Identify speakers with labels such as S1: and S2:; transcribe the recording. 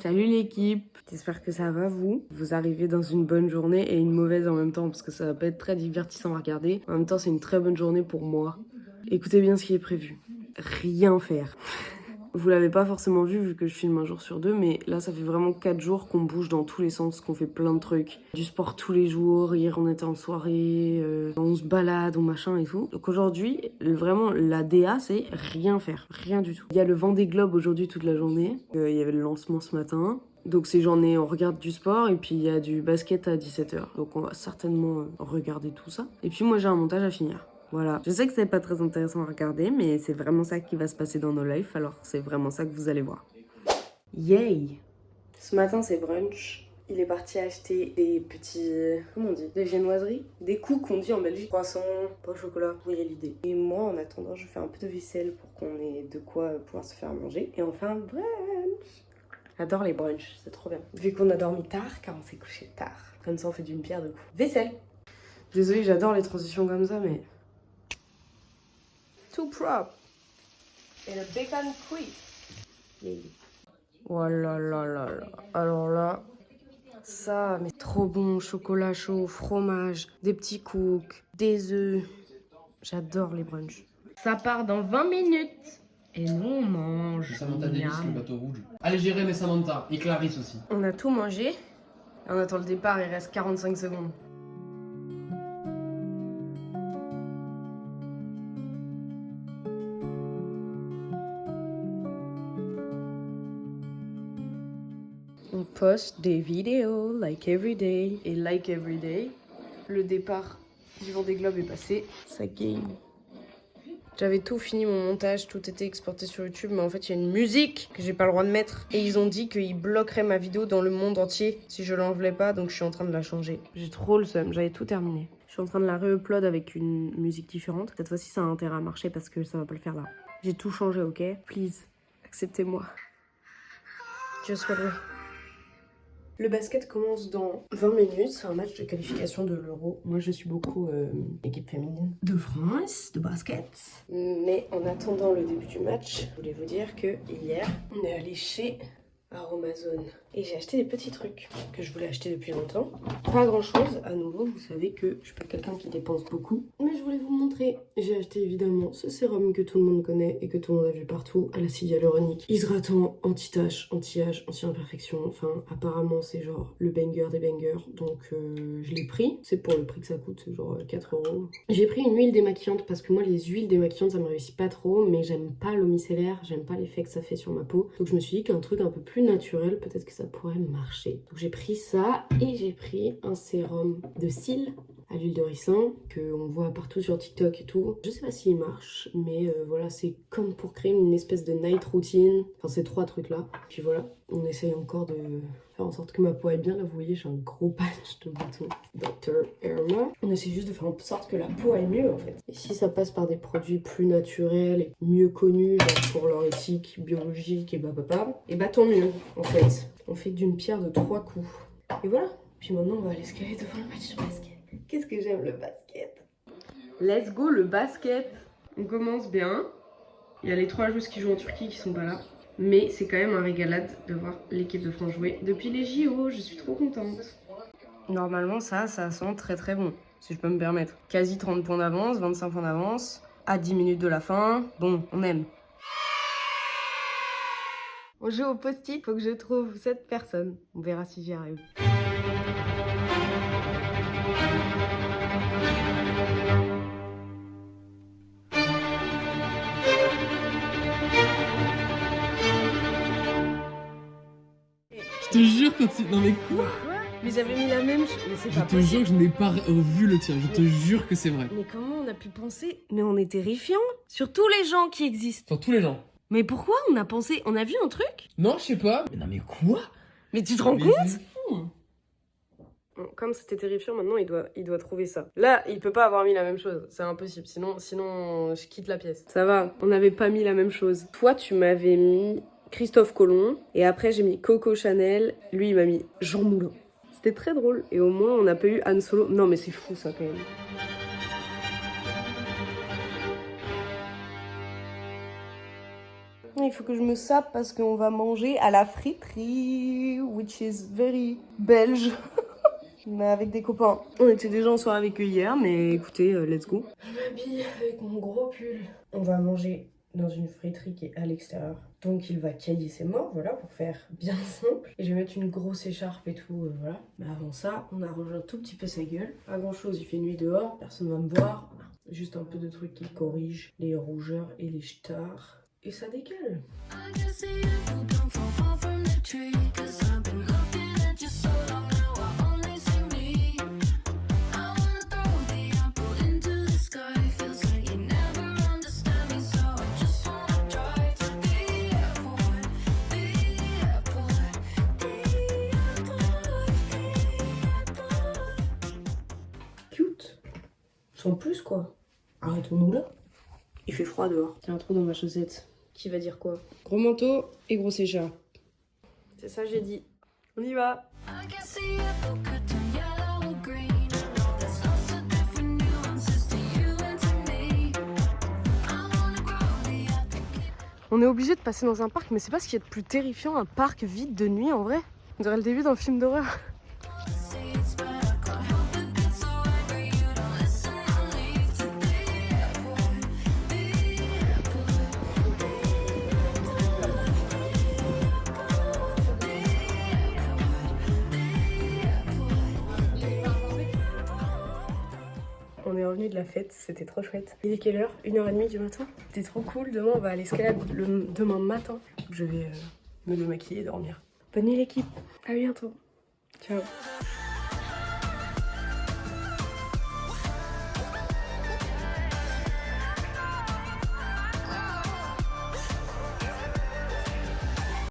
S1: Salut l'équipe, j'espère que ça va vous. Vous arrivez dans une bonne journée et une mauvaise en même temps parce que ça va pas être très divertissant à regarder. En même temps, c'est une très bonne journée pour moi. Écoutez bien ce qui est prévu. Rien faire. Vous l'avez pas forcément vu que je filme un jour sur deux, mais là ça fait vraiment 4 jours qu'on bouge dans tous les sens, qu'on fait plein de trucs. Du sport tous les jours, hier on était en soirée, on se balade, on machin et tout. Donc aujourd'hui, vraiment la DA c'est rien faire, rien du tout. Il y a le Vendée Globe aujourd'hui toute la journée, il y avait le lancement ce matin. Donc ces journées on regarde du sport et puis il y a du basket à 17h. Donc on va certainement regarder tout ça. Et puis moi j'ai un montage à finir. Voilà, je sais que c'est pas très intéressant à regarder, mais c'est vraiment ça qui va se passer dans nos lives, alors c'est vraiment ça que vous allez voir. Yay! Ce matin c'est brunch. Il est parti acheter des petits... comment on dit? Des viennoiseries? Des coups qu'on dit en Belgique. Croissant, pas au chocolat, vous voyez l'idée. Et moi, en attendant, je fais un peu de vaisselle pour qu'on ait de quoi pouvoir se faire manger. Et on fait un brunch. J'adore les brunchs, c'est trop bien. Vu qu'on a dormi tard, car on s'est couché tard. Comme ça, on fait d'une pierre deux coups. Vaisselle! Désolée, j'adore les transitions comme ça, mais... too propre. Et le bacon cuit. Yeah. Oh là là là là. Alors là, ça, mais trop bon. Chocolat chaud, fromage, des petits cooks, des œufs. J'adore les brunchs. Ça part dans 20 minutes. Et nous, on mange.
S2: Samantha Davis, le bateau rouge. Allez, Jérém et Samantha. Et Clarisse aussi.
S1: On a tout mangé. On attend le départ, il reste 45 secondes. On poste des vidéos, like every day. Et like every day, le départ du Vendée Globe est passé. Ça game. J'avais tout fini mon montage, tout était exporté sur YouTube, mais en fait il y a une musique que j'ai pas le droit de mettre. Et ils ont dit qu'ils bloqueraient ma vidéo dans le monde entier si je l'enlevais pas, donc je suis en train de la changer. J'ai trop le seum, j'avais tout terminé. Je suis en train de la re-upload avec une musique différente. Cette fois-ci ça a intérêt à marcher parce que ça va pas le faire là. J'ai tout changé, ok? Please, acceptez-moi. Just wait. Le basket commence dans 20 minutes, c'est un match de qualification de l'Euro. Moi je suis beaucoup équipe féminine de France, de basket. Mais en attendant le début du match, je voulais vous dire que hier, on est allé chez Aromazone. Et j'ai acheté des petits trucs que je voulais acheter depuis longtemps. Pas grand chose, à nouveau, vous savez que je suis pas quelqu'un qui dépense beaucoup. Mais je voulais vous montrer. J'ai acheté évidemment ce sérum que tout le monde connaît et que tout le monde a vu partout, à l'acide hyaluronique. Hydratant, anti-tache, anti-âge, anti-imperfection. Enfin, apparemment, c'est genre le banger des bangers. Donc, je l'ai pris. C'est pour le prix que ça coûte, c'est genre 4 €. J'ai pris une huile démaquillante parce que moi, les huiles démaquillantes, ça me réussit pas trop. Mais j'aime pas l'eau micellaire, j'aime pas l'effet que ça fait sur ma peau. Donc, je me suis dit qu'un truc un peu plus naturel, peut-être que ça pourrait marcher. Donc j'ai pris ça et j'ai pris un sérum de cils à l'huile de ricin qu'on voit partout sur TikTok et tout. Je sais pas s'il marche, mais voilà, c'est comme pour créer une espèce de night routine. Enfin, ces 3 trucs-là. Puis voilà, on essaye encore de faire en sorte que ma peau aille bien. Là, vous voyez, j'ai un gros patch de boutons Dr. Irma. On essaie juste de faire en sorte que la peau aille mieux, en fait. Et si ça passe par des produits plus naturels et mieux connus, genre pour leur éthique biologique et bah tant mieux, en fait. On fait d'une pierre de 3 coups. Et voilà. Puis maintenant, on va aller se caler devant le match de basket. Qu'est-ce que j'aime le basket. Let's go le basket. On commence bien. Il y a les 3 joueuses qui jouent en Turquie qui sont pas là. Mais c'est quand même un régalade de voir l'équipe de France jouer depuis les JO. Je suis trop contente. Normalement, ça sent très très bon, si je peux me permettre. Quasi 30 points d'avance, 25 points d'avance. À 10 minutes de la fin. Bon, on aime. On joue au post-it, faut que je trouve cette personne. On verra si j'y arrive.
S2: Je te jure quand tu... Non mais quoi?
S1: Mais j'avais mis la même chose. Mais c'est
S2: Je
S1: pas
S2: te
S1: possible.
S2: jure que je n'ai pas vu le tien. Je te jure que c'est vrai.
S1: Mais comment on a pu penser? Mais on est terrifiant. Sur tous les gens qui existent.
S2: Sur tous les gens.
S1: Mais pourquoi on a pensé? On a vu un truc?
S2: Non, je sais pas. Mais non mais quoi?
S1: Mais tu te rends
S2: Mais
S1: compte?
S2: c'est fou.
S1: Bon, comme c'était terrifiant, maintenant il doit trouver ça. Là, il peut pas avoir mis la même chose. C'est impossible. Sinon, je quitte la pièce. Ça va, on n'avait pas mis la même chose. Toi, tu m'avais mis Christophe Colomb. Et après, j'ai mis Coco Chanel. Lui, il m'a mis Jean Moulin. C'était très drôle. Et au moins, on n'a pas eu Han Solo. Non, mais c'est fou ça quand même. Il faut que je me sape parce qu'on va manger à la friterie, which is very belge. Mais avec des copains. On était déjà en soirée avec eux hier, mais écoutez, let's go. Je m'habille avec mon gros pull. On va manger dans une friterie qui est à l'extérieur. Donc il va cailler ses morts, voilà, pour faire bien simple. Et je vais mettre une grosse écharpe et tout, voilà. Mais avant ça, on arrange un tout petit peu sa gueule. Pas grand chose, il fait nuit dehors, personne va me voir. Juste un peu de trucs qui corrigent les rougeurs et les stars. Et ça décale. Cute. Sans plus quoi. Arrêtons-nous là. Il fait froid dehors. Il y a un trou dans ma chaussette. Qui va dire quoi? Gros manteau et grosse écharpe. C'est ça j'ai dit. On y va. On est obligé de passer dans un parc, mais c'est pas ce qu'il y a de plus terrifiant, un parc vide de nuit en vrai. On dirait le début d'un film d'horreur. On est revenu de la fête, c'était trop chouette. Il est quelle heure? 1h30 du matin? C'était trop cool, demain on va à l'escalade demain matin. Je vais me démaquiller et dormir. Bonne nuit l'équipe, à bientôt. Ciao.